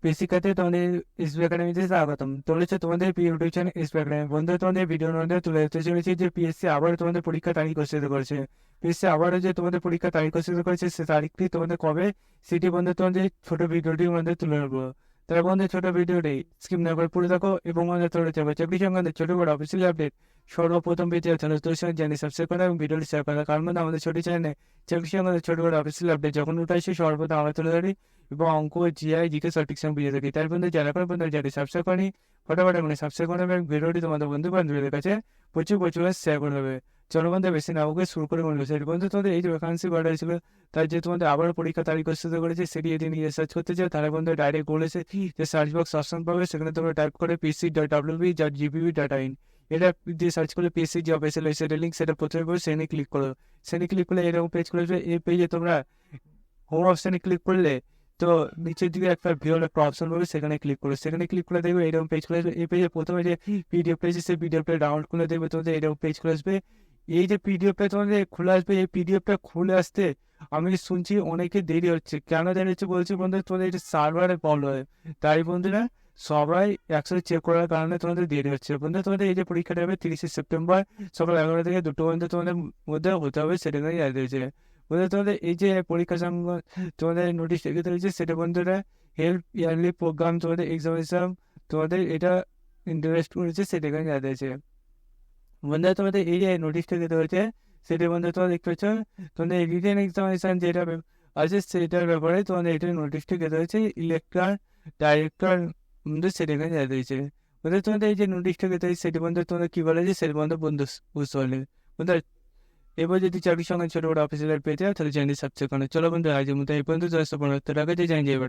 বেসিকাতে তোমাদের এসবি একাডেমিতে স্বাগতম। চলেছে তোমাদের প্রিয় ইউটিউব চ্যানেল এসবি একাডেমি। বন্ধু, তোমাদের ভিডিওর মধ্যে তুলে ধরতে চলেছি যে পিএসসি আবার তোমাদের পরীক্ষা তারিখ ঘোষিত করেছে। পিএসসি আবারও যে তোমাদের পরীক্ষা তারিখ ঘোষিত করেছে সে তারিখটি তোমাদের কবে সেটি বন্ধু তোমাদের ছোট ভিডিওটির মধ্যে তুলে ধরবো। তারা বন্ধু ছোট ভিডিওটি স্কিপ না করে পুরো দেখো এবং আমাদের চলে যাবে চাকরি সংক্রান্ত ছোট বড় অফিসিয়াল আপডেট সর্বপ্রথম পেতে চ্যানেল তোর সঙ্গে জানি সাবস্ক্রাইব করা এবং ভিডিওটি শেয়ার করা, কারণ বন্ধু আমাদের ছোট চ্যানেলে চাকরি সংক্রান্ত ছোট বড় অফিসিয়াল আপডেট যখন উঠে আসে সর্বপ্রথম আমরা তুলে ধরি এবং অঙ্ক জিআই জিকে সঠিক সময় বুঝে থাকি। তার বন্ধু যারা করে বন্ধু যারা সাবস্ক্রাইব করেনি ফটাফট মানে সাবস্ক্রাইব করে নেবে এবং ভিডিওটি তোমাদের বন্ধু বান্ধবীদের কাছে প্রচুর প্রচুর শেয়ার করে দেবে। চলো বন্ধু বেশি না ওকে শুরু করে বলবো সেটি বন্ধু তোমাদের এই যে ভ্যাকান্সি করা ছিল তার যে তোমাদের আবার পরীক্ষা তারিখ ঘোষিত করেছে সেটি যদি নিয়ে সার্চ করতে চাও তাহলে বন্ধু ডাইরেক্ট বলেছে যে সার্চ বক্স অপশন পাবে, সেখানে তোমরা টাইপ করে pc.wb.gpb.in এটা দিয়ে সার্চ করলে পিএসসি যে অফিসিয়াল ওয়েবসাইটের লিঙ্ক সেটা প্রথমে করে সেখানে ক্লিক করো। সেখানে ক্লিক করলে এরকম পেজ করে এই পেজে তোমরা হোম অপশানে ক্লিক করলে তো নিচের দিকে একটা ভিওর একটা অপশন পাবে, সেখানে ক্লিক করো। সেখানে ক্লিক করে দেখবে এরকম পেজ খুলে আসবে। এই পেজে প্রথমে যে পিডিএফ পেজ সেই পিডিএফটা ডাউনলোড করে দেখবে তোমাদের এরকম পেজ খুলে আসবে। এই যে পিডিএফটা তোমাদের খুলে আসবে, এই পিডিএফটা খুলে আসতে আমি শুনছি অনেকে দেরি হচ্ছে। কেন দেরি হচ্ছে বলছি বন্ধু, তোমাদের এটা সার্ভারে প্রবলেম হয়, তাই বন্ধুরা সবাই একসাথে চেক করার কারণে তোমাদের দেরি হচ্ছে। বন্ধু তোমাদের এই যে পরীক্ষাটা হবে 30শে সেপ্টেম্বর সকাল 11টা থেকে 2টো পর্যন্ত তোমাদের মধ্যে হতে হবে, সেটা নিয়ে জানতে হয়েছে। বন্ধু তোমাদের এই যে পরীক্ষা তোমাদের নোটিশ লিখিত হয়েছে সেটা বন্ধুরা হেল্প ইয়ারলি প্রোগ্রাম তোমাদের এক্সামিনেশন তোমাদের এটা ইন্টারেস্ট করেছে সেটা এখানে জানতে হয়েছে। বন্ধুরা তোমাদের এই যে নোটিশটা দিতে হয়েছে সেটা বন্ধু তোমরা দেখতে পাচ্ছ তোমাদের রিটেন এক্সামিনেশন যেটা আছে সেটার ব্যাপারে তোমাদের এটা নোটিশটা দিতে হয়েছে ইলেকট্রাল ডাইরেক্টর বন্ধু সেটা এখানে জানতে হয়েছে। বন্ধু তোমাদের এই যে নোটিশটা দিতে হয়েছে সেটা বন্ধু তোমাদের কি বলে যে সেটা বন্ধু বন্ধু বুঝতে পারলে। বন্ধু এবার যদি চাকরির সঙ্গে ছোট বড় অফিসিয়াল পেয়ে যাও তাহলে চ্যানেল সাবস্ক্রাইব করো। চলো বন্ধু আজকের মতো এই পর্যন্ত 10-15 টাকা দিয়ে জানিয়ে যাবে।